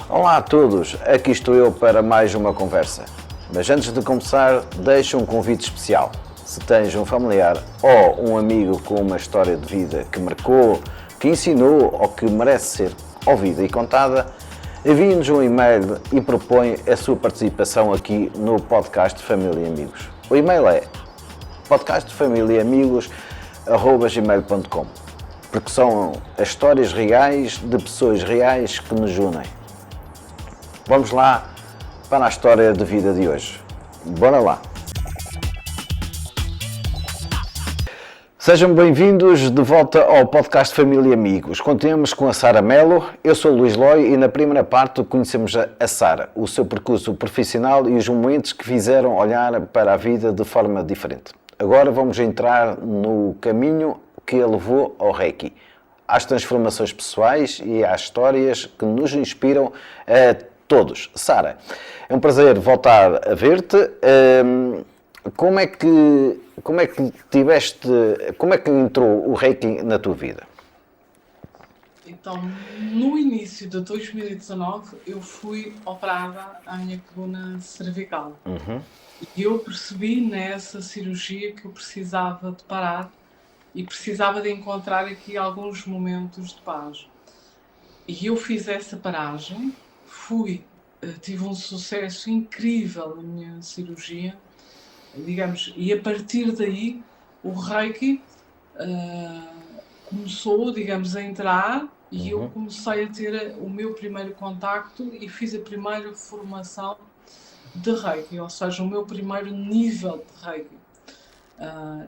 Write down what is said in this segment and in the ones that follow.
Olá a todos, aqui estou eu para mais uma conversa. Mas antes de começar, deixo um convite especial. Se tens um familiar ou um amigo com uma história de vida que marcou, que ensinou ou que merece ser ouvida e contada, envie-nos um e-mail e propõe a sua participação aqui no podcast Família e Amigos. O e-mail é podcastfamiliaamigos@gmail.com, porque são as histórias reais de pessoas reais que nos unem. Vamos lá para a história de vida de hoje. Bora lá! Sejam bem-vindos de volta ao podcast Família e Amigos. Continuamos com a Sara Melo. Eu sou o Luís Loi e na primeira parte conhecemos a Sara, o seu percurso profissional e os momentos que fizeram olhar para a vida de forma diferente. Agora vamos entrar no caminho que a levou ao Reiki, às transformações pessoais e às histórias que nos inspiram a todos. Sara, é um prazer voltar a ver-te. Como é que entrou o Reiki na tua vida? Então, no início de 2019, eu fui operada à minha coluna cervical. E eu percebi nessa cirurgia que eu precisava de parar e precisava de encontrar aqui alguns momentos de paz. E eu fiz essa paragem, tive um sucesso incrível na minha cirurgia, digamos, e a partir daí o Reiki começou, digamos, a entrar e eu comecei a ter o meu primeiro contacto e fiz a primeira formação de Reiki, ou seja, o meu primeiro nível de Reiki.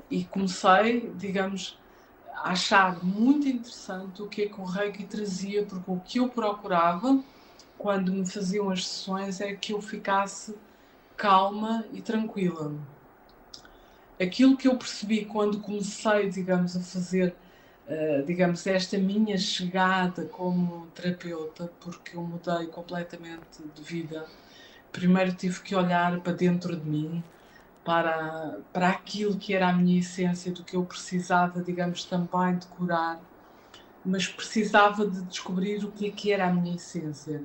E comecei, digamos, a achar muito interessante o que é que o Reiki trazia, porque o que eu procurava quando me faziam as sessões é que eu ficasse calma e tranquila. Aquilo que eu percebi quando comecei, digamos, a fazer, digamos, esta minha chegada como terapeuta, porque eu mudei completamente de vida. Primeiro tive que olhar para dentro de mim, para aquilo que era a minha essência, do que eu precisava, digamos, também de curar, mas precisava de descobrir o que era a minha essência.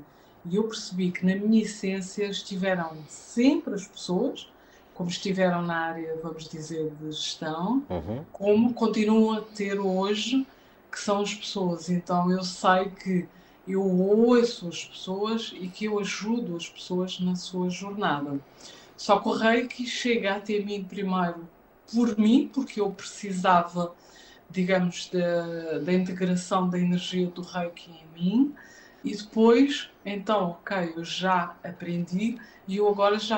E eu percebi que na minha essência estiveram sempre as pessoas, como estiveram na área, vamos dizer, de gestão, como continuam a ter hoje, que são as pessoas. Então eu sei que eu ouço as pessoas e que eu ajudo as pessoas na sua jornada. Só que o Reiki chega até mim primeiro por mim, porque eu precisava, digamos, da integração da energia do Reiki em mim, e depois, então, ok, eu já aprendi e eu agora já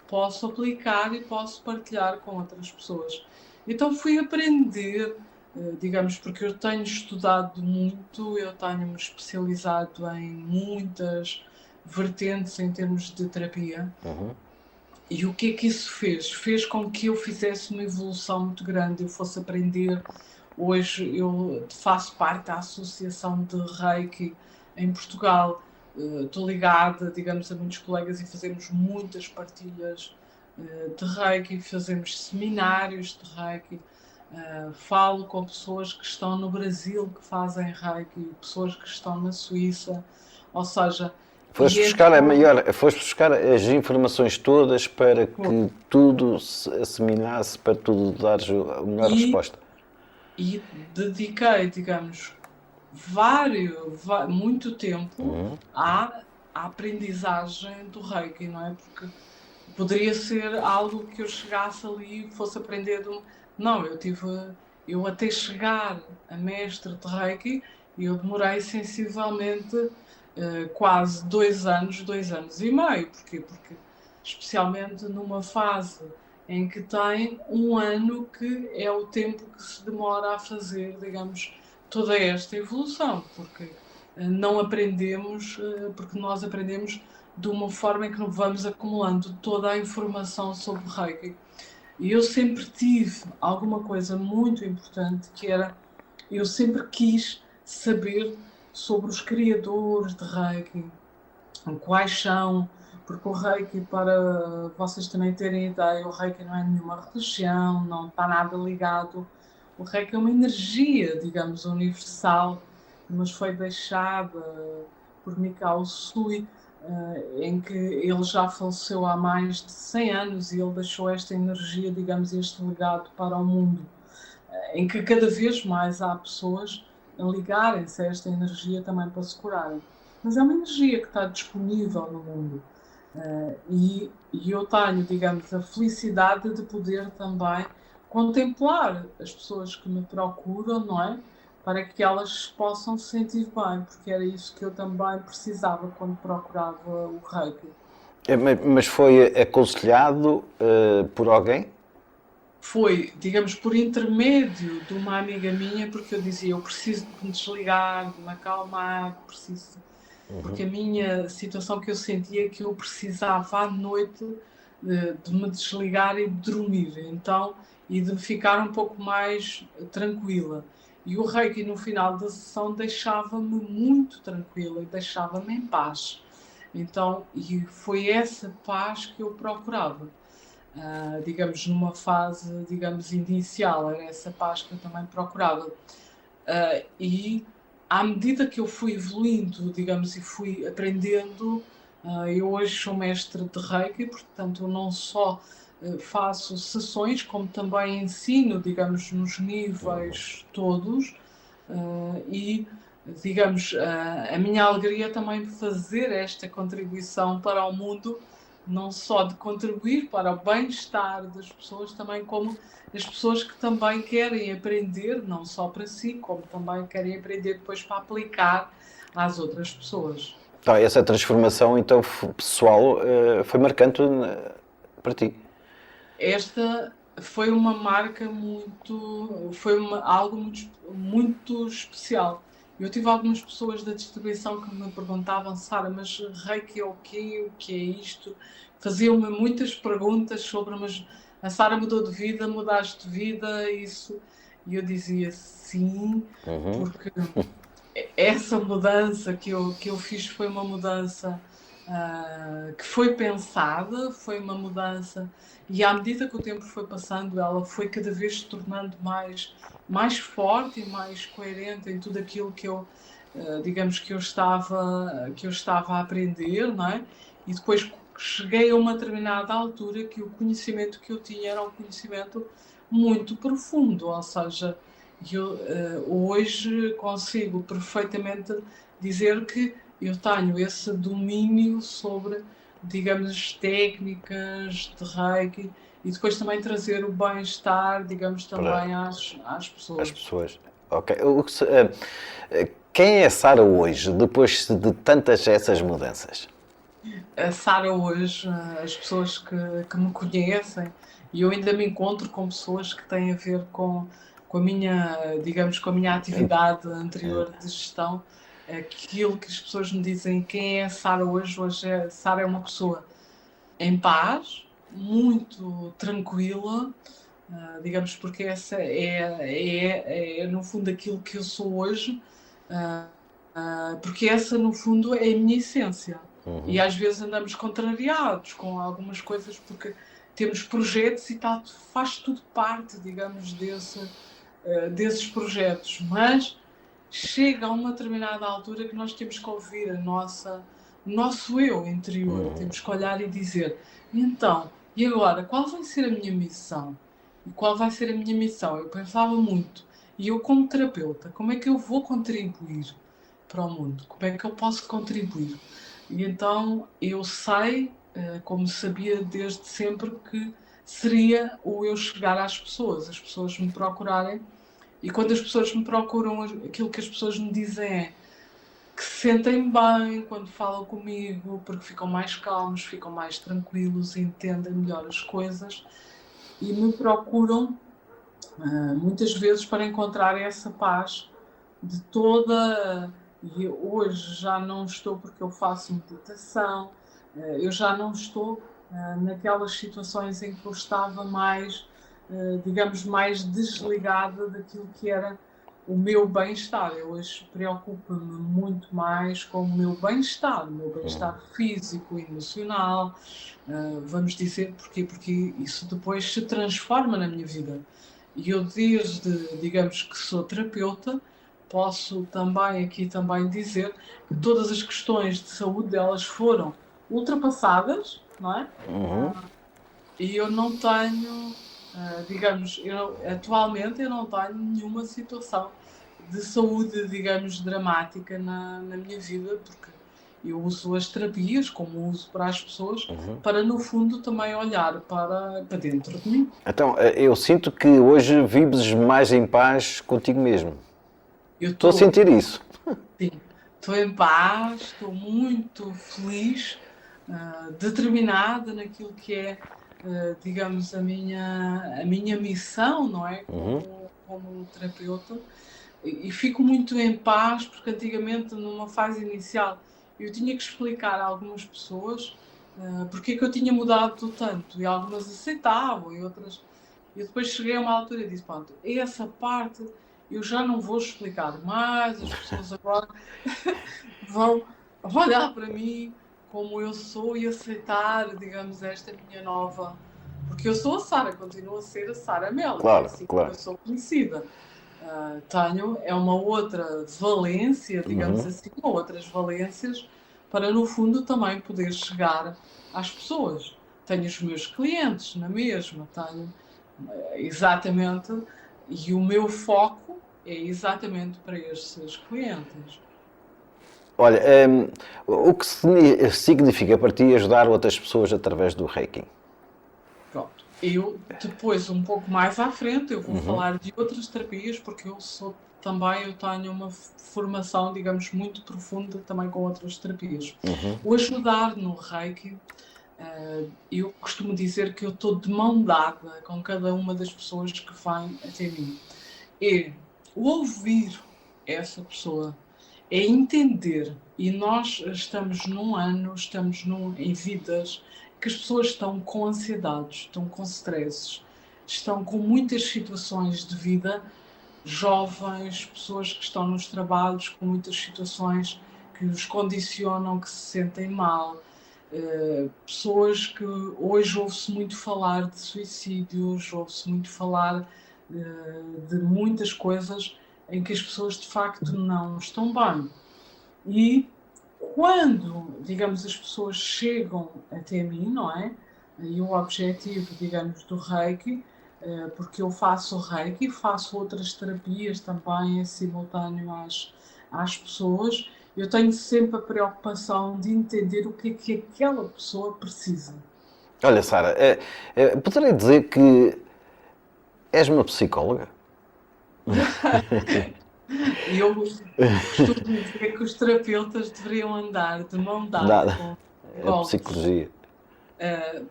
posso aplicar e posso partilhar com outras pessoas. Então fui aprender, digamos, porque eu tenho estudado muito, eu tenho-me especializado em muitas vertentes em termos de terapia. E o que é que isso fez? Fez com que eu fizesse uma evolução muito grande, eu fosse aprender. Hoje eu faço parte da Associação de Reiki em Portugal. Estou ligada, digamos, a muitos colegas e fazemos muitas partilhas de Reiki, fazemos seminários de Reiki. Falo com pessoas que estão no Brasil que fazem Reiki, pessoas que estão na Suíça, ou seja... Foste buscar as informações todas para que tudo se assimilasse, para tudo dares a melhor resposta. E dediquei, digamos, muito tempo à aprendizagem do Reiki, não é? Porque poderia ser algo que eu chegasse ali e fosse aprender Não, eu até chegar a mestre de Reiki, eu demorei sensivelmente quase 2 anos e meio. Porquê? Porque especialmente numa fase em que tem 1 ano, que é o tempo que se demora a fazer, digamos, toda esta evolução, porque não aprendemos, porque nós aprendemos de uma forma em que vamos acumulando toda a informação sobre Reiki. E eu sempre tive alguma coisa muito importante, que era, eu sempre quis saber sobre os criadores de Reiki, quais são, porque o Reiki, para vocês também terem ideia, o Reiki não é nenhuma religião, não está nada ligado. O Reiki é uma energia, digamos, universal, mas foi deixada por Mikao Usui, em que ele já faleceu há mais de 100 anos e ele deixou esta energia, digamos, este legado para o mundo, em que cada vez mais há pessoas a ligarem-se a esta energia também para se curarem. Mas é uma energia que está disponível no mundo. E eu tenho, digamos, a felicidade de poder também contemplar as pessoas que me procuram, não é? Para que elas possam se sentir bem, porque era isso que eu também precisava quando procurava o Reiki. Mas foi aconselhado por alguém? Foi, digamos, por intermédio de uma amiga minha, porque eu dizia, eu preciso de me desligar, de me acalmar, preciso. Porque a minha situação que eu sentia é que eu precisava à noite de me desligar e de dormir, então, e de ficar um pouco mais tranquila. E o Reiki no final da sessão deixava-me muito tranquila e deixava-me em paz. Então, e foi essa paz que eu procurava. Digamos, numa fase, digamos, inicial, era essa paz que eu também procurava. E à medida que eu fui evoluindo, digamos, e fui aprendendo, eu hoje sou mestre de Reiki, portanto, eu não só faço sessões, como também ensino, digamos, nos níveis todos, e, digamos, a minha alegria também de fazer esta contribuição para o mundo, não só de contribuir para o bem-estar das pessoas, também como as pessoas que também querem aprender, não só para si, como também querem aprender depois para aplicar às outras pessoas. Então, essa transformação então, pessoal foi marcante para ti. Esta foi uma marca muito, foi algo muito especial. Eu tive algumas pessoas da distribuição que me perguntavam, Sara, mas Reiki é o quê? O que é isto? Faziam-me muitas perguntas sobre, mas a Sara mudou de vida, mudaste de vida, isso. E eu dizia sim, porque essa mudança que eu fiz foi uma mudança que foi pensada, foi uma mudança, e à medida que o tempo foi passando, ela foi cada vez se tornando mais forte e mais coerente em tudo aquilo que eu, digamos, que eu estava a aprender, não é? E depois cheguei a uma determinada altura que o conhecimento que eu tinha era um conhecimento muito profundo, ou seja, eu hoje consigo perfeitamente dizer que eu tenho esse domínio sobre, digamos, as técnicas de Reiki e depois também trazer o bem-estar, digamos, Para também às as pessoas. pessoas. Ok. Quem é a Sara hoje, depois de tantas essas mudanças? A Sara hoje, as pessoas que me conhecem, e eu ainda me encontro com pessoas que têm a ver com a minha, digamos, com a minha atividade anterior de gestão, aquilo que as pessoas me dizem, quem é a Sara hoje? Hoje a Sara é uma pessoa em paz, muito tranquila, digamos, porque essa é no fundo aquilo que eu sou hoje, porque essa no fundo é a minha essência. E às vezes andamos contrariados com algumas coisas porque temos projetos e faz tudo parte, digamos, desses projetos, mas chega a uma determinada altura que nós temos que ouvir o nosso eu interior, temos que olhar e dizer, então, e agora, qual vai ser a minha missão? E qual vai ser a minha missão? Eu pensava muito, e eu como terapeuta, como é que eu vou contribuir para o mundo? Como é que eu posso contribuir? E então eu sei, como sabia desde sempre, que seria o eu chegar às pessoas, as pessoas me procurarem. E quando as pessoas me procuram, aquilo que as pessoas me dizem é que se sentem bem quando falam comigo, porque ficam mais calmos, ficam mais tranquilos, entendem melhor as coisas e me procuram muitas vezes para encontrar essa paz de toda. E hoje já não estou porque eu faço meditação, eu já não estou naquelas situações em que eu estava mais, digamos, mais desligada daquilo que era o meu bem-estar. Eu hoje preocupo-me muito mais com o meu bem-estar físico, emocional, vamos dizer porquê, porque isso depois se transforma na minha vida. E eu desde, digamos que sou terapeuta, posso também aqui também dizer que todas as questões de saúde delas foram ultrapassadas, não é? E eu não tenho, digamos, atualmente eu não tenho nenhuma situação de saúde, digamos, dramática na minha vida, porque eu uso as terapias, como uso para as pessoas, para no fundo também olhar para dentro de mim. Então, eu sinto que hoje vives mais em paz contigo mesmo. Eu Estou a sentir isso. sim, estou em paz, estou muito feliz, determinada naquilo que é, digamos, a minha missão, não é? Como terapeuta. E fico muito em paz, porque antigamente, numa fase inicial, eu tinha que explicar a algumas pessoas porque é que eu tinha mudado tanto. E algumas aceitavam e outras. Eu depois cheguei a uma altura e disse: pronto, essa parte eu já não vou explicar mais, as pessoas agora vão olhar para mim como eu sou e aceitar, digamos, esta minha nova. Porque eu sou a Sara, continuo a ser a Sara Melo, é Claro, assim que claro. eu sou conhecida. Tenho uma outra valência, digamos assim, ou outras valências, para no fundo também poder chegar às pessoas. Tenho os meus clientes na mesma, tenho exatamente, e o meu foco é exatamente para esses clientes. Olha, o que significa para ti ajudar outras pessoas através do Reiki? Pronto. Eu depois, um pouco mais à frente, eu vou falar de outras terapias, porque eu tenho uma formação, digamos, muito profunda também com outras terapias. O ajudar no Reiki, eu costumo dizer que eu estou de mão dada com cada uma das pessoas que vêm até mim. É ouvir essa pessoa, é entender. E nós estamos em vidas que as pessoas estão com ansiedades, estão com stresses, estão com muitas situações de vida, jovens, pessoas que estão nos trabalhos com muitas situações que os condicionam, que se sentem mal, pessoas que hoje ouve-se muito falar de suicídios, ouve-se muito falar de muitas coisas em que as pessoas de facto não estão bem. E quando, digamos, as pessoas chegam até mim, não é? E o objetivo, digamos, do Reiki, porque eu faço Reiki, faço outras terapias também em simultâneo às pessoas, eu tenho sempre a preocupação de entender o que é que aquela pessoa precisa. Olha, Sara, poderei dizer que és uma psicóloga? E eu costumo dizer que os terapeutas deveriam andar de mão dada Nada. com os A psicólogos, psicologia.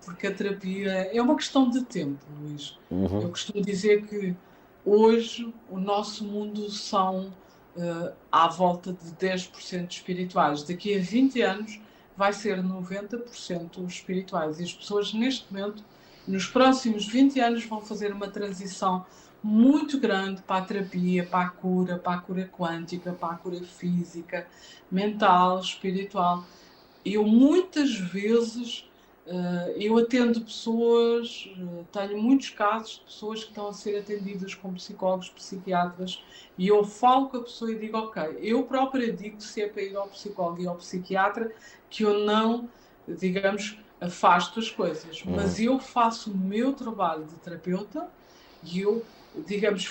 porque a terapia é uma questão de tempo, Luís. Eu costumo dizer que hoje o nosso mundo são à volta de 10% espirituais. Daqui a 20 anos vai ser 90% espirituais. E as pessoas neste momento, nos próximos 20 anos, vão fazer uma transição muito grande para a terapia, para a cura quântica, para a cura física, mental, espiritual. Eu muitas vezes eu atendo pessoas, tenho muitos casos de pessoas que estão a ser atendidas com psicólogos, psiquiatras, e eu falo com a pessoa e digo, ok, eu própria digo se é para ir ao psicólogo e ao psiquiatra, que eu não, digamos, afasto as coisas, mas eu faço o meu trabalho de terapeuta e eu, digamos,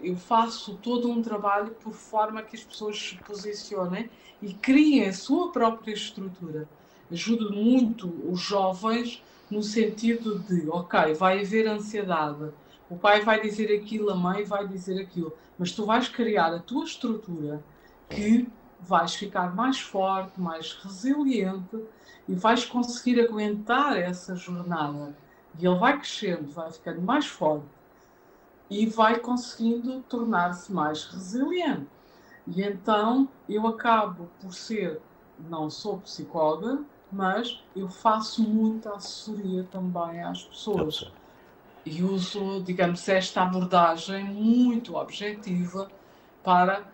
eu faço todo um trabalho por forma que as pessoas se posicionem e criem a sua própria estrutura. Ajudo muito os jovens no sentido de, ok, vai haver ansiedade, o pai vai dizer aquilo, a mãe vai dizer aquilo, mas tu vais criar a tua estrutura que vais ficar mais forte, mais resiliente e vais conseguir aguentar essa jornada. E ele vai crescendo, vai ficando mais forte e vai conseguindo tornar-se mais resiliente. E então eu acabo por ser, não sou psicóloga, mas eu faço muita assessoria também às pessoas. E uso, digamos, esta abordagem muito objetiva para,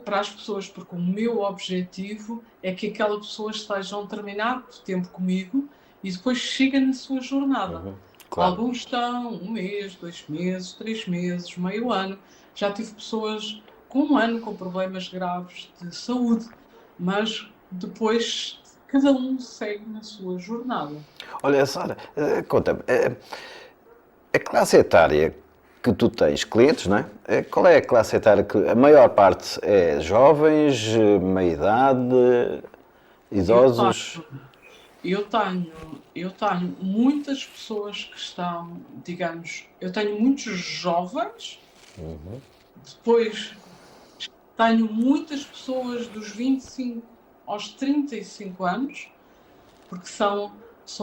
para as pessoas, porque o meu objetivo é que aquela pessoa esteja um determinado tempo comigo e depois chega na sua jornada. Claro. Alguns estão 1 mês, 2 meses, 3 meses, meio ano. Já tive pessoas com um ano com problemas graves de saúde, mas depois cada um segue na sua jornada. Olha, Sara, conta-me, a classe etária que tu tens clientes, não é? Qual é a classe etária que a maior parte é jovens, meia-idade, idosos? Eu tenho muitas pessoas que estão, digamos, eu tenho muitos jovens, depois tenho muitas pessoas dos 25 aos 35 anos, porque são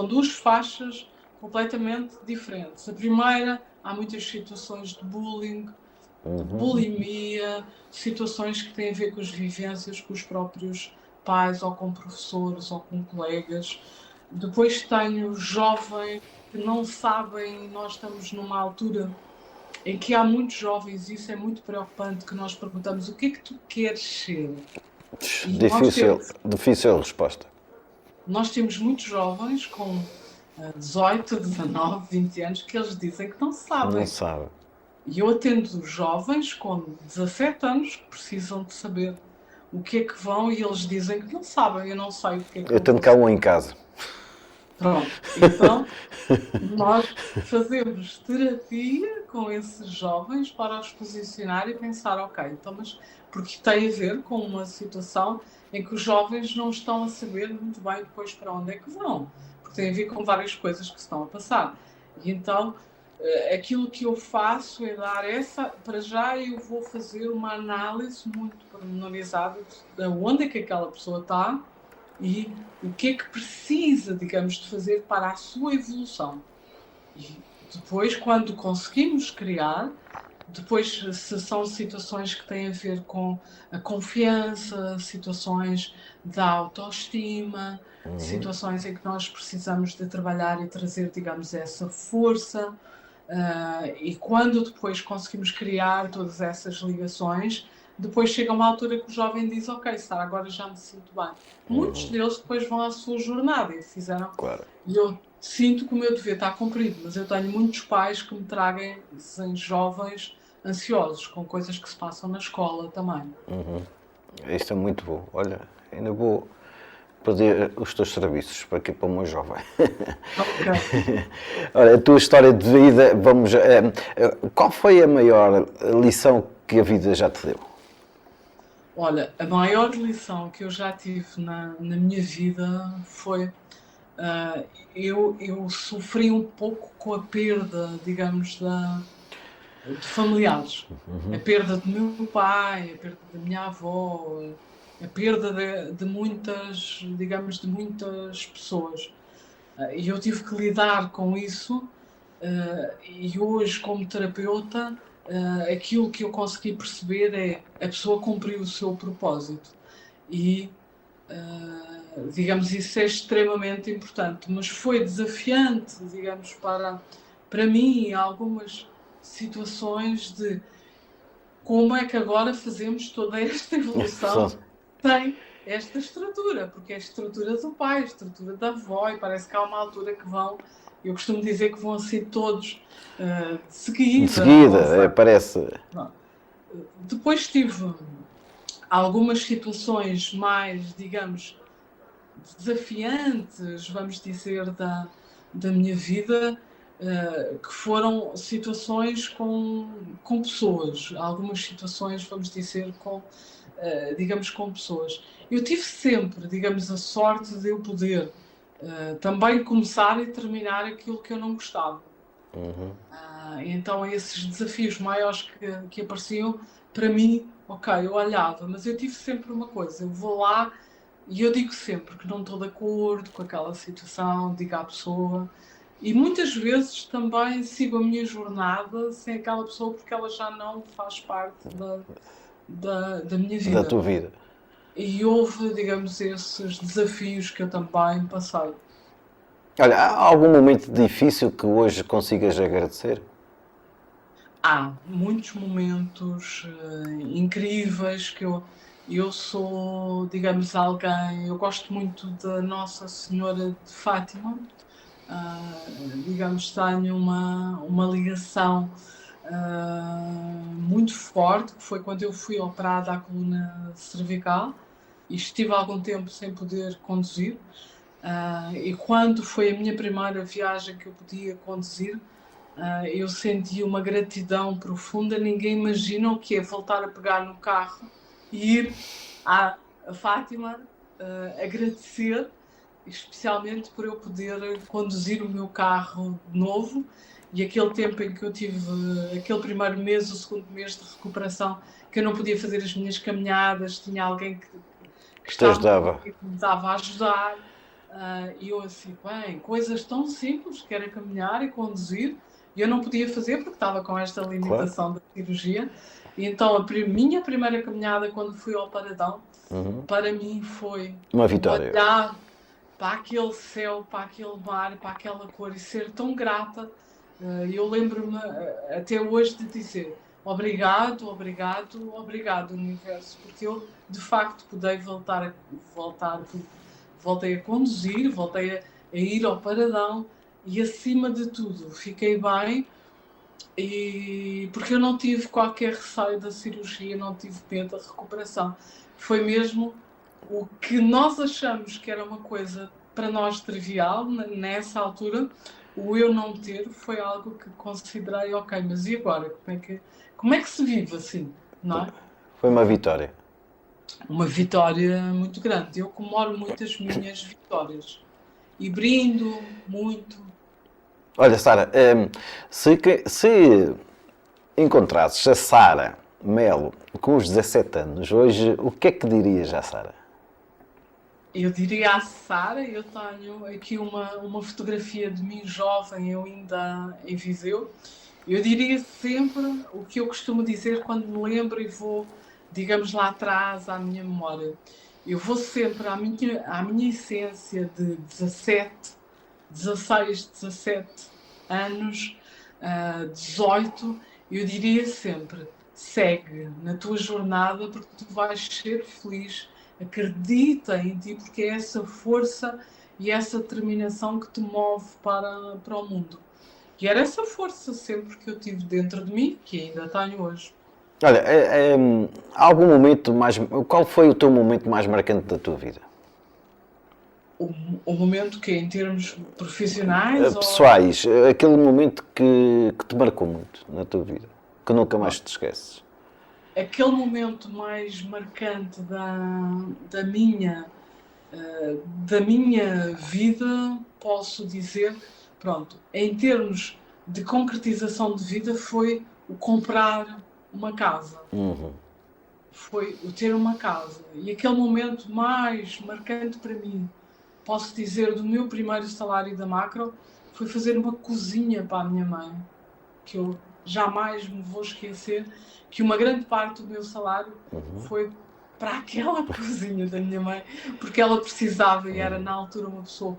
duas faixas completamente diferentes. A primeira, há muitas situações de bullying, de bulimia, situações que têm a ver com as vivências com os próprios pais, ou com professores, ou com colegas. Depois tenho jovens que não sabem, nós estamos numa altura em que há muitos jovens, e isso é muito preocupante, que nós perguntamos o que é que tu queres ser? E Difícil resposta. nós temos muitos jovens com 18, 19, 20 anos que eles dizem que não sabem. Não sabe. E eu atendo jovens com 17 anos que precisam de saber o que é que vão e eles dizem que não sabem, eu não sei o que é que Eu tenho cá um em casa. Pronto, então nós fazemos terapia com esses jovens para os posicionar e pensar, ok, então, mas porque tem a ver com uma situação em que os jovens não estão a saber muito bem depois para onde é que vão, porque tem a ver com várias coisas que se estão a passar. E então aquilo que eu faço é dar para já eu vou fazer uma análise muito pormenorizada de onde é que aquela pessoa está e o que é que precisa, digamos, de fazer para a sua evolução. E depois, quando conseguimos criar, depois se são situações que têm a ver com a confiança, situações da autoestima, situações em que nós precisamos de trabalhar e trazer, digamos, essa força, e quando depois conseguimos criar todas essas ligações, depois chega uma altura que o jovem diz, ok, Sara, agora já me sinto bem. Muitos deles depois vão à sua jornada e fizeram. Claro. E eu sinto que o meu dever está cumprido, mas eu tenho muitos pais que me tragam jovens ansiosos, com coisas que se passam na escola também. Isto é muito bom. Olha, ainda vou pedir os teus serviços para aqui para o meu jovem. Ok. Olha, a tua história de vida, qual foi a maior lição que a vida já te deu? Olha, a maior lição que eu já tive na minha vida foi. Eu sofri um pouco com a perda, digamos, de familiares. A perda do meu pai, a perda da minha avó, a perda de muitas, digamos, de muitas pessoas. E eu tive que lidar com isso, e hoje, como terapeuta, aquilo que eu consegui perceber é a pessoa cumpriu o seu propósito. E, digamos, isso é extremamente importante. Mas foi desafiante, digamos, para mim, em algumas situações de como é que agora fazemos toda esta evolução sem esta estrutura, porque é a estrutura do pai, a estrutura da avó, e parece que há uma altura que vão, eu costumo dizer que vão assim todos de seguida. De seguida, parece. Depois tive algumas situações mais, digamos, desafiantes, vamos dizer, da minha vida, que foram situações com pessoas, algumas situações, vamos dizer, digamos, com pessoas. Eu tive sempre, digamos, a sorte de eu poder também começar e terminar aquilo que eu não gostava. Então esses desafios maiores que apareciam, para mim, ok, eu olhava, mas eu tive sempre uma coisa, eu vou lá e eu digo sempre que não estou de acordo com aquela situação, digo à pessoa, e muitas vezes também sigo a minha jornada sem aquela pessoa porque ela já não faz parte da minha vida. Da tua vida. E houve, digamos, esses desafios que eu também passei. Olha, há algum momento difícil que hoje consigas agradecer? Há muitos momentos incríveis que eu sou, digamos, alguém, eu gosto muito da Nossa Senhora de Fátima, digamos, tenho uma ligação muito forte, que foi quando eu fui operada à coluna cervical e estive algum tempo sem poder conduzir. E quando foi a minha primeira viagem que eu podia conduzir, eu senti uma gratidão profunda. Ninguém imagina o que é voltar a pegar no carro e ir à Fátima agradecer, especialmente por eu poder conduzir o meu carro novo. E aquele tempo em que eu tive, aquele primeiro mês, o segundo mês de recuperação, que eu não podia fazer as minhas caminhadas, tinha alguém que Que te estava ajudava. comigo, que me estava a ajudar. E eu assim, bem, coisas tão simples, que era caminhar e conduzir, e eu não podia fazer porque estava com esta Claro. limitação da cirurgia. E então minha primeira caminhada quando fui ao Paradão, para mim foi Uma vitória. olhar para aquele céu, para aquele mar, para aquela cor e ser tão grata. Eu lembro-me até hoje de dizer obrigado, obrigado, obrigado, universo, porque eu de facto pude voltei a conduzir, voltei a ir ao Paradão e acima de tudo fiquei bem e porque eu não tive qualquer receio da cirurgia, não tive medo da recuperação. Foi mesmo o que nós achamos que era uma coisa para nós trivial, nessa altura, o eu não ter foi algo que considerei, ok, mas e agora? Como é que se vive assim, não é? Foi uma vitória. Uma vitória muito grande. Eu comemoro muito as minhas vitórias e brindo muito. Olha, Sara, se encontrasses a Sara Melo com os 17 anos, hoje, o que é que dirias à Sara? Eu diria à Sara, eu tenho aqui uma fotografia de mim jovem, eu ainda em Viseu. Eu diria sempre o que eu costumo dizer quando me lembro e vou, digamos, lá atrás à minha memória. Eu vou sempre à minha essência de 16, 17 anos, 18, eu diria sempre, segue na tua jornada porque tu vais ser feliz, acredita em ti porque é essa força e essa determinação que te move para o mundo. E era essa força sempre que eu tive dentro de mim, que ainda tenho hoje. Olha, algum momento mais. Qual foi o teu momento mais marcante da tua vida? O, o momento que em termos profissionais ou Pessoais, aquele momento que te marcou muito na tua vida, que nunca mais te esqueces. aquele momento mais marcante da minha vida, posso dizer, pronto, em termos de concretização de vida, foi o comprar uma casa. Foi o ter uma casa. E aquele momento mais marcante para mim, posso dizer, do meu primeiro salário da Macro, foi fazer uma cozinha para a minha mãe, que eu jamais me vou esquecer, que uma grande parte do meu salário foi para aquela cozinha da minha mãe, porque ela precisava e era na altura uma pessoa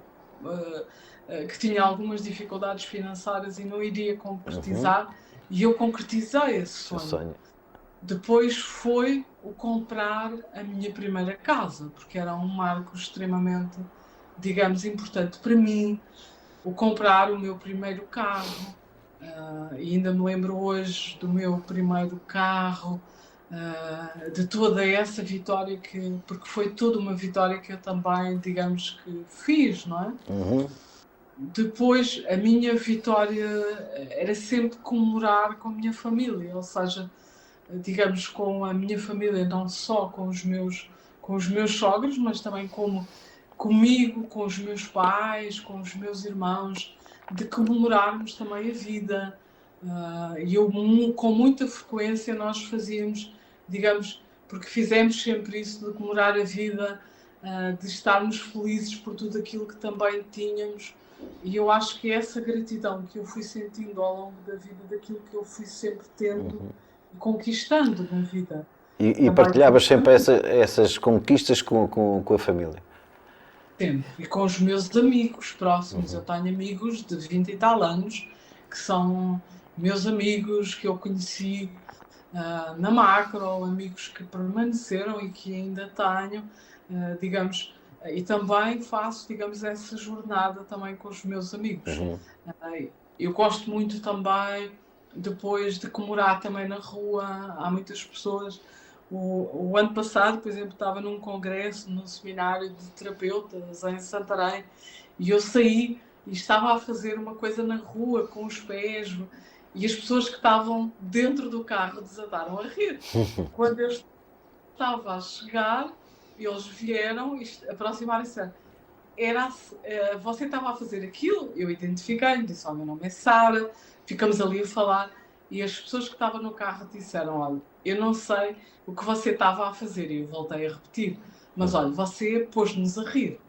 que tinha algumas dificuldades financeiras e não iria concretizar, e eu concretizei esse O sonho. sonho. Depois foi o comprar a minha primeira casa, porque era um marco extremamente, digamos, importante para mim, o comprar o meu primeiro carro. E ainda me lembro hoje do meu primeiro carro, de toda essa vitória porque foi toda uma vitória que eu também, digamos que fiz, não é? Depois, a minha vitória era sempre comemorar com a minha família, ou seja, digamos, com a minha família, não só com os meus sogros, mas também comigo, com os meus pais, com os meus irmãos, de comemorarmos também a vida. E com muita frequência nós fazíamos, digamos, porque fizemos sempre isso de comemorar a vida, de estarmos felizes por tudo aquilo que também tínhamos. E eu acho que essa gratidão que eu fui sentindo ao longo da vida, daquilo que eu fui sempre tendo e conquistando na vida. E Também partilhavas sempre essas conquistas com a família. sempre. E com os meus amigos próximos. Eu tenho amigos de 20 e tal anos que são meus amigos que eu conheci na Macro, amigos que permaneceram e que ainda tenho, digamos, e também faço, digamos, essa jornada também com os meus amigos. Eu gosto muito também depois de comemorar também na rua, há muitas pessoas. O ano passado, por exemplo, estava num congresso, num seminário de terapeutas em Santarém, e eu saí e estava a fazer uma coisa na rua com os pés, e as pessoas que estavam dentro do carro desataram a rir. Quando eu estava a chegar, eles vieram e aproximaram-se. Você estava a fazer aquilo? Eu identifiquei-me, disse: meu nome é Sara, ficamos ali a falar, e as pessoas que estavam no carro disseram: olha, eu não sei o que você estava a fazer, e eu voltei a repetir, mas olha, você pôs-nos a rir,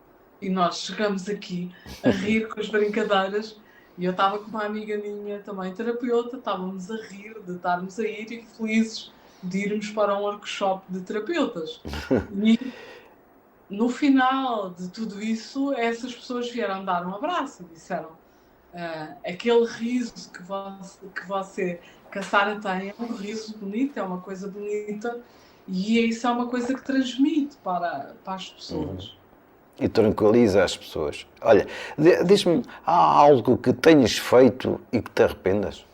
e nós chegamos aqui a rir com as brincadeiras, e eu estava com uma amiga minha, também terapeuta, estávamos a rir de estarmos a ir e felizes de irmos para um workshop de terapeutas. E no final de tudo isso, essas pessoas vieram dar um abraço e disseram: aquele riso que a Sara tem é um riso bonito, é uma coisa bonita, e isso é uma coisa que transmite para as pessoas. E tranquiliza as pessoas. Olha, diz-me, há algo que tenhas feito e que te arrependas?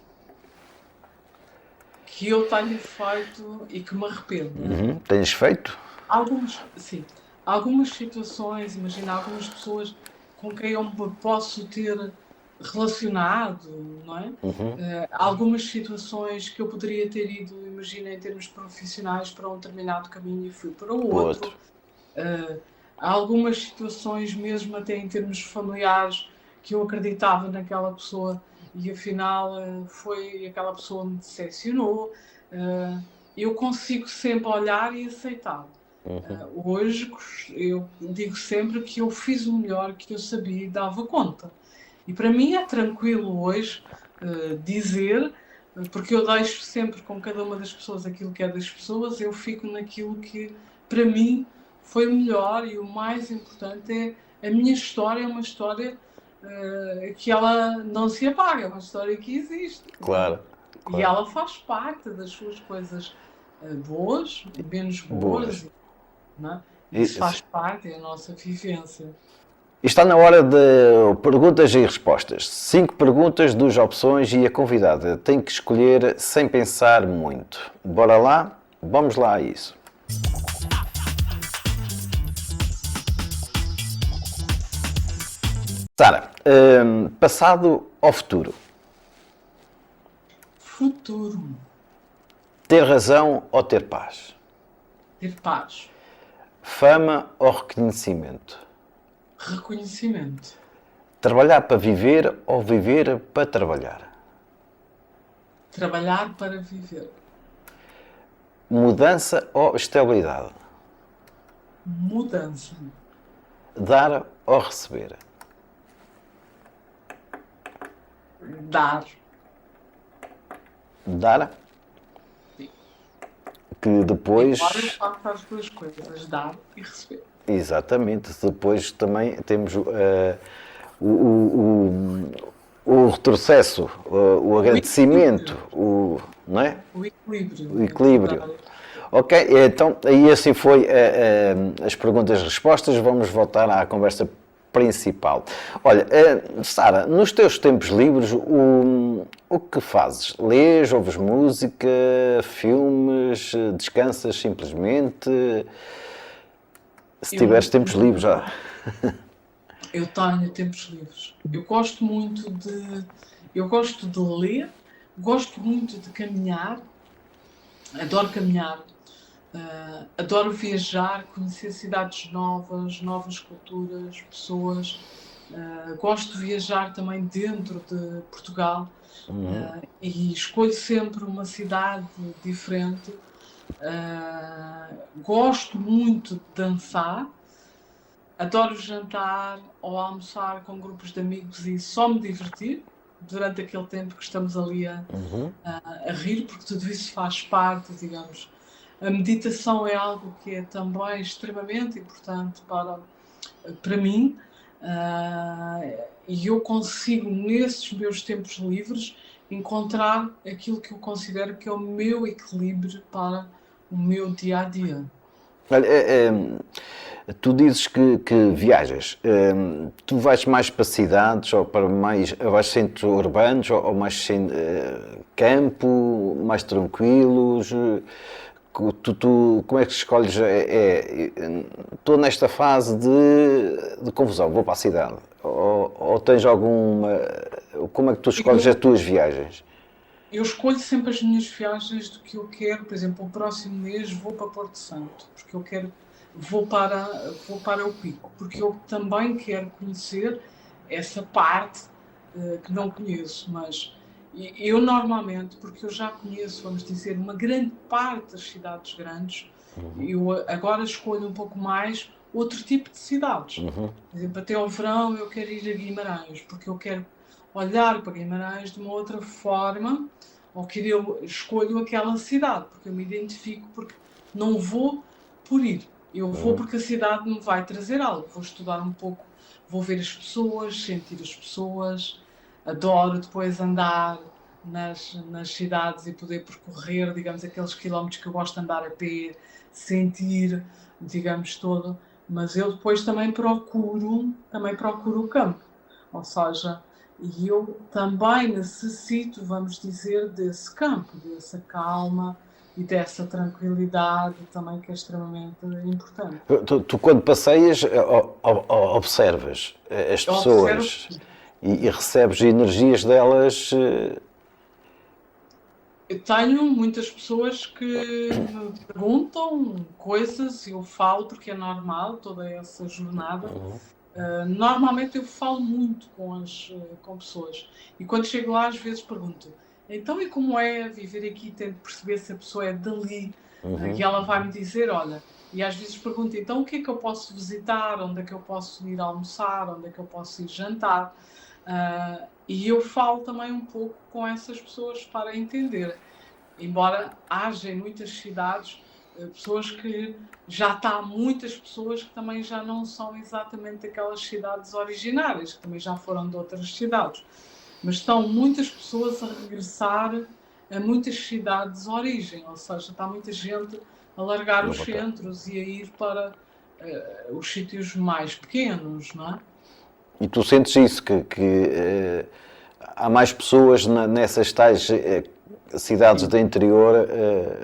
Que eu tenho feito e que me arrependo. Tenhas feito? Sim, algumas situações, imagina, algumas pessoas com quem eu me posso ter relacionado, não é? Algumas situações que eu poderia ter ido, imagina, em termos profissionais, para um determinado caminho e fui para o outro. Há algumas situações, mesmo até em termos familiares, que eu acreditava naquela pessoa e afinal foi aquela pessoa que me decepcionou. Eu consigo sempre olhar e aceitar. Hoje eu digo sempre que eu fiz o melhor que eu sabia e dava conta. E para mim é tranquilo hoje dizer, porque eu deixo sempre com cada uma das pessoas aquilo que é das pessoas, eu fico naquilo que para mim foi o melhor, e o mais importante é a minha história, é uma história que ela não se apaga, é uma história que existe. Claro. E ela faz parte das suas coisas boas, menos boas. Não é? Isso faz parte da nossa vivência. E está na hora de perguntas e respostas. 5 perguntas, 2 opções e a convidada tem que escolher sem pensar muito. Bora lá? Vamos lá a isso. Sara, passado ou futuro? Futuro. Ter razão ou ter paz? Ter paz. Fama ou reconhecimento? Reconhecimento. Trabalhar para viver ou viver para trabalhar? Trabalhar para viver. Mudança ou estabilidade? Mudança. Dar ou receber? Dar. Dar? Sim. Que depois... Agora eu faço as duas coisas, dar e receber. Exatamente. Depois também temos o retrocesso, o agradecimento, não é? O equilíbrio. O equilíbrio. Ok, então aí assim foi as perguntas e respostas. Vamos voltar à conversa principal. Olha, Sara, nos teus tempos livres, o que fazes? Lês, ouves música, filmes, descansas simplesmente? Se tiveres tempos livres já. Eu tenho tempos livres. Eu gosto muito de ler, gosto muito de caminhar, adoro caminhar, adoro viajar, conhecer cidades novas, novas culturas, pessoas. Gosto de viajar também dentro de Portugal e escolho sempre uma cidade diferente. Gosto muito de dançar. Adoro jantar ou almoçar com grupos de amigos e só me divertir durante aquele tempo que estamos ali a rir, porque tudo isso faz parte, digamos. A meditação é algo que é também extremamente importante para mim, e eu consigo, nesses meus tempos livres, encontrar aquilo que eu considero que é o meu equilíbrio para o meu dia-a-dia. Olha, Tu dizes que viajas. Tu vais mais para cidades ou para mais vais centros urbanos ou mais campo, mais tranquilos? Como é que escolhes? Estou nesta fase de confusão, vou para a cidade. Ou tens alguma. Como é que tu escolhes as tuas viagens? Eu escolho sempre as minhas viagens do que eu quero. Por exemplo, o próximo mês vou para Porto Santo, porque eu quero, vou para o Pico, porque eu também quero conhecer essa parte que não conheço, mas eu normalmente, porque eu já conheço, vamos dizer, uma grande parte das cidades grandes, eu agora escolho um pouco mais outro tipo de cidades. Por exemplo, até ao verão eu quero ir a Guimarães, porque eu quero olhar para Guimarães de uma outra forma, ou que eu escolho aquela cidade, porque eu me identifico, porque não vou por ir. Eu vou porque a cidade me vai trazer algo. Vou estudar um pouco, vou ver as pessoas, sentir as pessoas. Adoro depois andar nas cidades e poder percorrer, digamos, aqueles quilómetros que eu gosto de andar a pé, sentir, digamos, todo. Mas eu depois também procuro o campo. Ou seja, e eu também necessito, vamos dizer, desse campo, dessa calma e dessa tranquilidade também que é extremamente importante. Tu quando passeias, observas as Eu observo, pessoas e recebes energias delas. eu tenho muitas pessoas que me perguntam coisas e eu falo porque é normal toda essa jornada. Normalmente eu falo muito com pessoas e quando chego lá às vezes pergunto então e como é viver aqui, tento perceber se a pessoa é dali e ela vai-me dizer, olha, e às vezes pergunto então o que é que eu posso visitar, onde é que eu posso ir almoçar, onde é que eu posso ir jantar. E eu falo também um pouco com essas pessoas para entender, embora haja em muitas cidades pessoas que já está muitas pessoas que também já não são exatamente aquelas cidades originárias, que também já foram de outras cidades. Mas estão muitas pessoas a regressar a muitas cidades de origem, ou seja, está muita gente a largar os centros e a ir para os sítios mais pequenos, não é? E tu sentes isso, que há mais pessoas nessas tais cidades do interior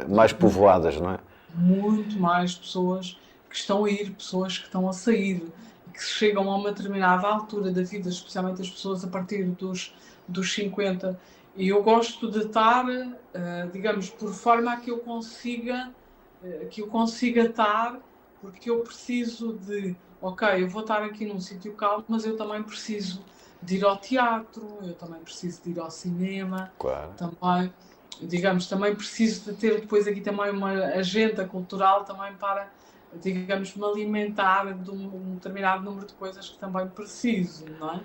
mais povoadas, não é? Muito mais pessoas que estão a ir, pessoas que estão a sair, que chegam a uma determinada altura da vida, especialmente as pessoas a partir dos 50. E eu gosto de estar, digamos, por forma a que eu consiga estar, porque eu preciso de, ok, eu vou estar aqui num sítio calmo, mas eu também preciso de ir ao teatro, eu também preciso de ir ao cinema, Claro. também, digamos, também preciso de ter depois aqui também uma agenda cultural também para, digamos, me alimentar de um determinado número de coisas que também preciso, não é?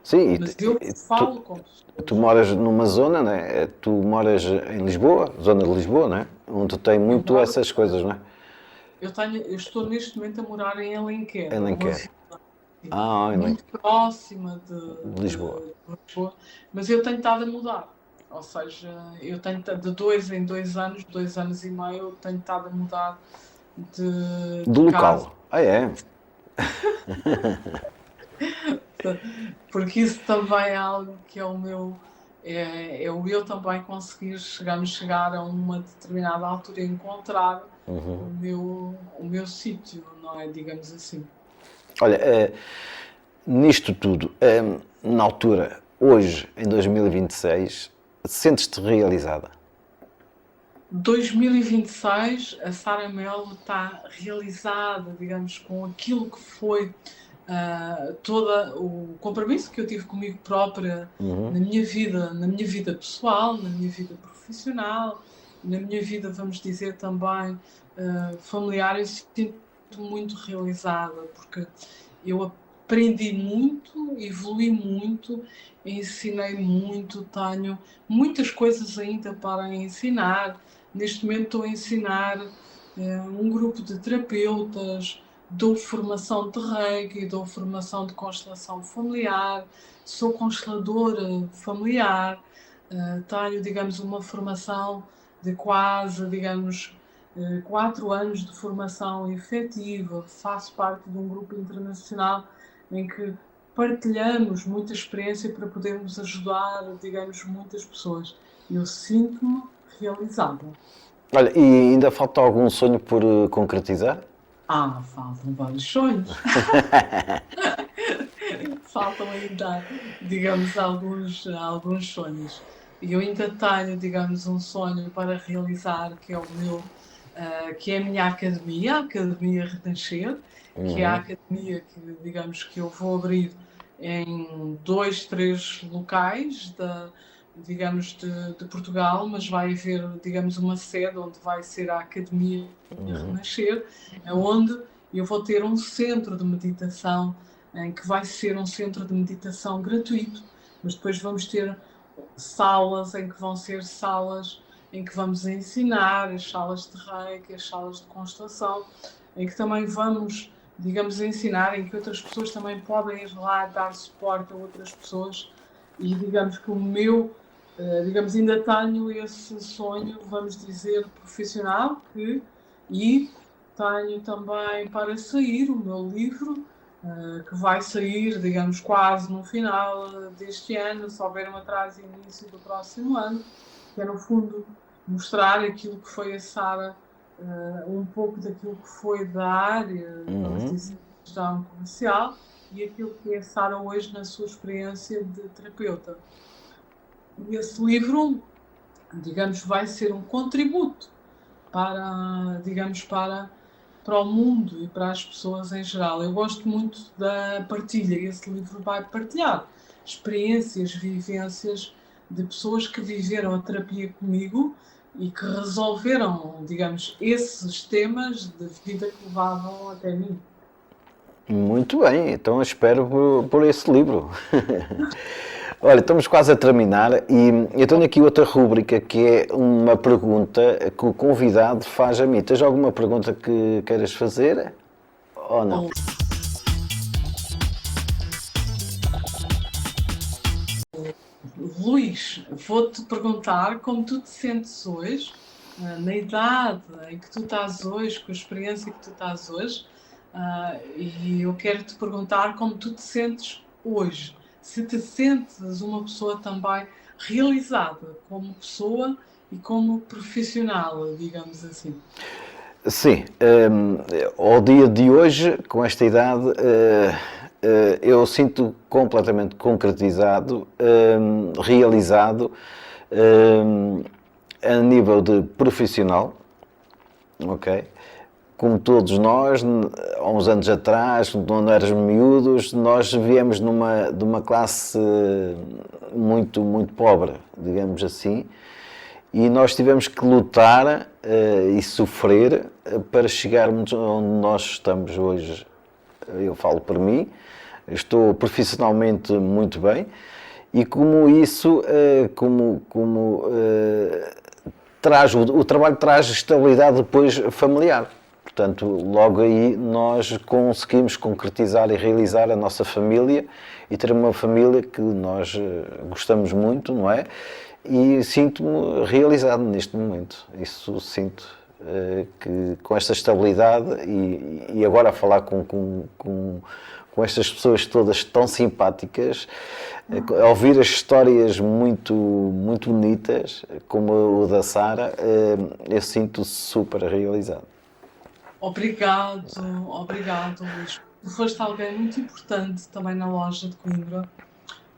Sim, Mas eu falo com tu pessoas. moras numa zona, né? Tu moras em Lisboa, zona de Lisboa, né? Onde tem Eu muito moro, essas coisas, não é? eu estou neste momento a morar em Alenquer, Em é uma Alenquer. zona Ah, muito próxima de Lisboa. de Lisboa, mas eu tenho estado a mudar. Ou seja, eu tenho de 2 em 2 anos, 2 anos e meio, eu tenho estado a mudar de Do casa, local. Ah, é? porque isso também é algo que é o meu, o eu também conseguir chegar a uma determinada altura e encontrar o meu sítio, não é? Digamos assim. Olha, nisto tudo, na altura, hoje, em 2026, sentes-te realizada? 2026, a Sara Melo está realizada, digamos, com aquilo que foi todo o compromisso que eu tive comigo própria na minha vida pessoal, na minha vida profissional, na minha vida, vamos dizer, também familiar. Eu sinto muito realizada, porque eu aprendi muito, evolui muito, ensinei muito, tenho muitas coisas ainda para ensinar. Neste momento estou a ensinar um grupo de terapeutas, dou formação de Reiki, dou formação de constelação familiar, sou consteladora familiar, tenho, digamos, uma formação de quase, digamos, 4 anos de formação efetiva, faço parte de um grupo internacional em que partilhamos muita experiência para podermos ajudar, digamos, muitas pessoas. Eu sinto-me realizada. Olha, e ainda falta algum sonho por concretizar? Faltam vários sonhos. Faltam ainda, digamos, alguns sonhos. E eu ainda tenho, digamos, um sonho para realizar, que é que é a minha academia, a Academia Renascer, que é a academia que, digamos, que eu vou abrir em 2, 3 locais digamos, de Portugal, mas vai haver, digamos, uma sede onde vai ser a Academia Renascer, onde eu vou ter um centro de meditação, em que vai ser um centro de meditação gratuito, mas depois vamos ter salas em que vão ser salas em que vamos ensinar, as salas de reiki, as salas de constelação, em que também vamos, digamos, ensinar, em que outras pessoas também podem ir lá dar suporte a outras pessoas e digamos que digamos, ainda tenho esse sonho, vamos dizer, profissional e tenho também para sair o meu livro, que vai sair, digamos, quase no final deste ano, se houver um atraso início do próximo ano, que é, no fundo, mostrar aquilo que foi a Sara, um pouco daquilo que foi da área, vamos dizer, de gestão comercial, e aquilo que é a Sara hoje na sua experiência de terapeuta. E esse livro, digamos, vai ser um contributo digamos, para o mundo e para as pessoas em geral. Eu gosto muito da partilha. Esse livro vai partilhar experiências, vivências de pessoas que viveram a terapia comigo e que resolveram, digamos, esses temas de vida que levavam até mim. Muito bem, então espero por esse livro. Olha, estamos quase a terminar e eu tenho aqui outra rúbrica que é uma pergunta que o convidado faz a mim. Tens alguma pergunta que queiras fazer ou não? Luís, vou-te perguntar como tu te sentes hoje, na idade em que tu estás hoje, com a experiência que tu estás hoje, e eu quero te perguntar como tu te sentes hoje. Se te sentes uma pessoa também realizada como pessoa e como profissional, digamos assim. Sim, ao dia de hoje, com esta idade, eu sinto completamente concretizado, realizado, a nível de profissional, ok? Como todos nós, há uns anos atrás, quando éramos miúdos, nós viemos de uma classe muito, muito pobre, digamos assim, e nós tivemos que lutar e sofrer para chegarmos onde nós estamos hoje. Eu falo por mim, estou profissionalmente muito bem e como isso, traz, o trabalho traz estabilidade depois familiar. Portanto, logo aí nós conseguimos concretizar e realizar a nossa família e ter uma família que nós gostamos muito, não é? E sinto-me realizado neste momento. Isso sinto que com esta estabilidade e agora a falar com estas pessoas todas tão simpáticas, a ouvir as histórias muito, muito bonitas, como o da Sara, eu sinto super realizado. Obrigado, Luís. Tu foste alguém muito importante também na loja de Coimbra.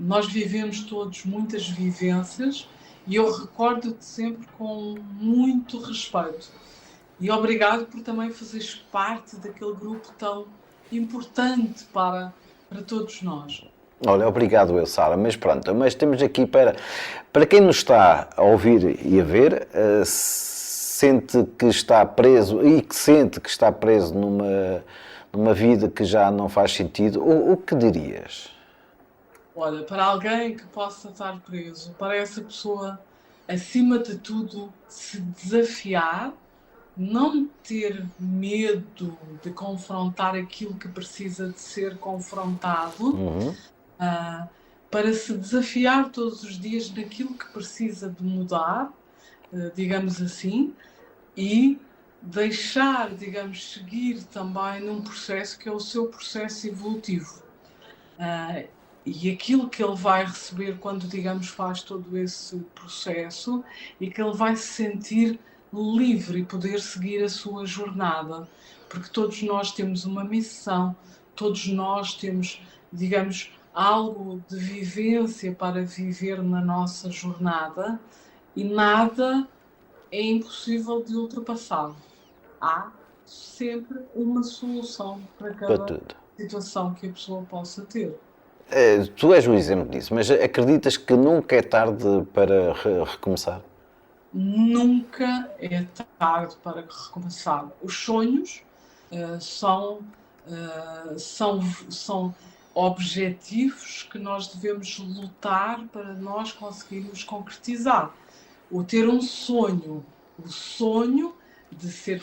Nós vivemos todos muitas vivências e eu recordo-te sempre com muito respeito. E obrigado por também fazeres parte daquele grupo tão importante para todos nós. Olha, obrigado eu, Sara, mas pronto, mas temos aqui para quem nos está a ouvir e a ver, sente que está preso e que sente que está preso numa vida que já não faz sentido, o que dirias? Olha, para alguém que possa estar preso, para essa pessoa, acima de tudo, se desafiar, não ter medo de confrontar aquilo que precisa de ser confrontado, para se desafiar todos os dias naquilo que precisa de mudar, digamos assim, e deixar, digamos, seguir também num processo que é o seu processo evolutivo. Ah, e aquilo que ele vai receber quando, digamos, faz todo esse processo e que ele vai se sentir livre e poder seguir a sua jornada, porque todos nós temos uma missão, todos nós temos, digamos, algo de vivência para viver na nossa jornada e nada é impossível de ultrapassar. Há sempre uma solução para Para cada tudo. situação que a pessoa possa ter. Tu és o exemplo disso, mas acreditas que nunca é tarde para recomeçar? Nunca é tarde para recomeçar. Os sonhos são objetivos que nós devemos lutar para nós conseguirmos concretizar. O ter um sonho, o sonho de se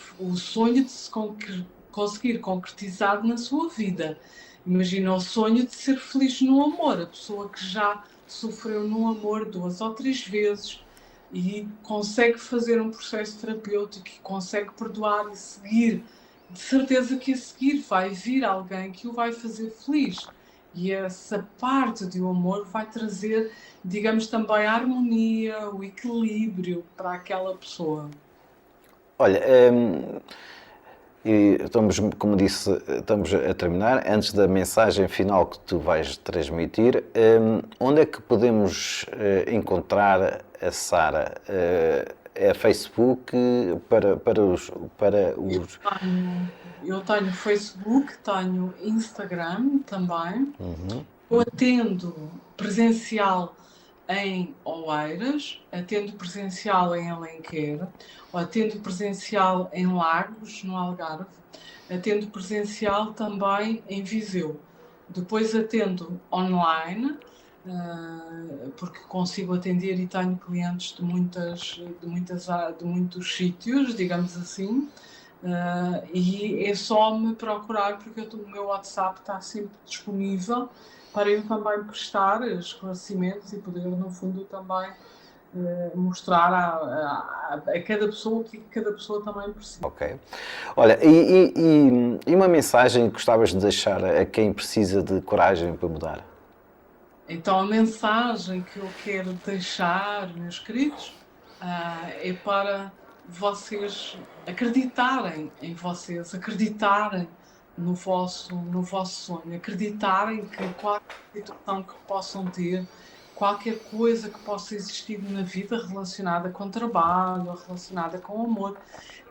conseguir concretizar na sua vida. Imagina o sonho de ser feliz no amor, a pessoa que já sofreu no amor 2 ou 3 vezes e consegue fazer um processo terapêutico e consegue perdoar e seguir. De certeza que a seguir vai vir alguém que o vai fazer feliz. E essa parte do amor vai trazer, digamos, também a harmonia, o equilíbrio para aquela pessoa. Olha, e estamos, como disse, estamos a terminar. Antes da mensagem final que tu vais transmitir, onde é que podemos encontrar a Sara? É Facebook para os... Eu tenho Facebook, tenho Instagram também. Eu atendo presencial em Oeiras, atendo presencial em Alenquer, atendo presencial em Lagos, no Algarve, atendo presencial também em Viseu. Depois atendo online, porque consigo atender e tenho clientes de muitos sítios, digamos assim. E é só me procurar, porque o meu WhatsApp está sempre disponível para eu também prestar esclarecimentos e poder, no fundo, também mostrar a cada pessoa o que cada pessoa também precisa. Ok. Olha, e uma mensagem que gostavas de deixar a quem precisa de coragem para mudar? Então, a mensagem que eu quero deixar, meus queridos, é para vocês acreditarem em vocês, acreditarem no vosso sonho, acreditarem que qualquer situação que possam ter, qualquer coisa que possa existir na vida relacionada com trabalho, relacionada com amor,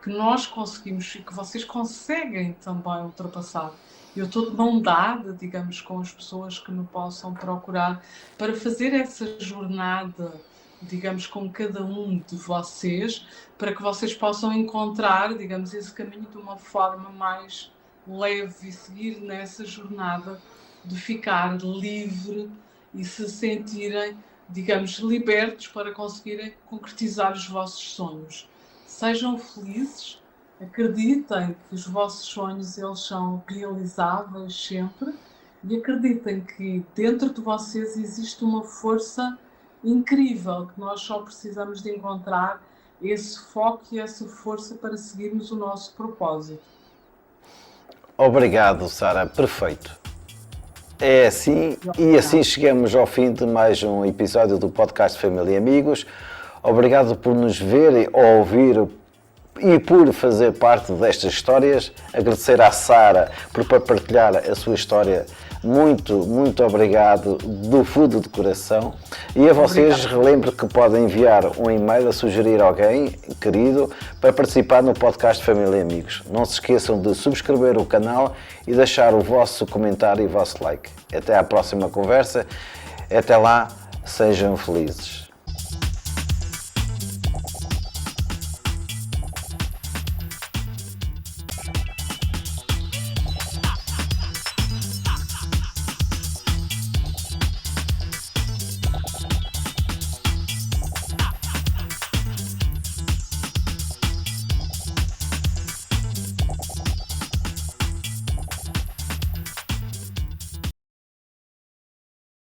que nós conseguimos e que vocês conseguem também ultrapassar. Eu estou de mão dada, digamos, com as pessoas que me possam procurar para fazer essa jornada, digamos, com cada um de vocês, para que vocês possam encontrar, digamos, esse caminho de uma forma mais leve e seguir nessa jornada de ficar livre e se sentirem, digamos, libertos para conseguirem concretizar os vossos sonhos. Sejam felizes, acreditem que os vossos sonhos eles são realizáveis sempre e acreditem que dentro de vocês existe uma força incrível, que nós só precisamos de encontrar esse foco e essa força para seguirmos o nosso propósito. Obrigado, Sara. Perfeito. É assim, e assim chegamos ao fim de mais um episódio do podcast Família e Amigos. Obrigado por nos ver ou ouvir e por fazer parte destas histórias. Agradecer à Sara por partilhar a sua história. Muito, muito obrigado do fundo do coração. E a vocês relembro que podem enviar um e-mail a sugerir alguém querido para participar no podcast Família e Amigos. Não se esqueçam de subscrever o canal e deixar o vosso comentário e o vosso like. Até à próxima conversa. Até lá, sejam felizes.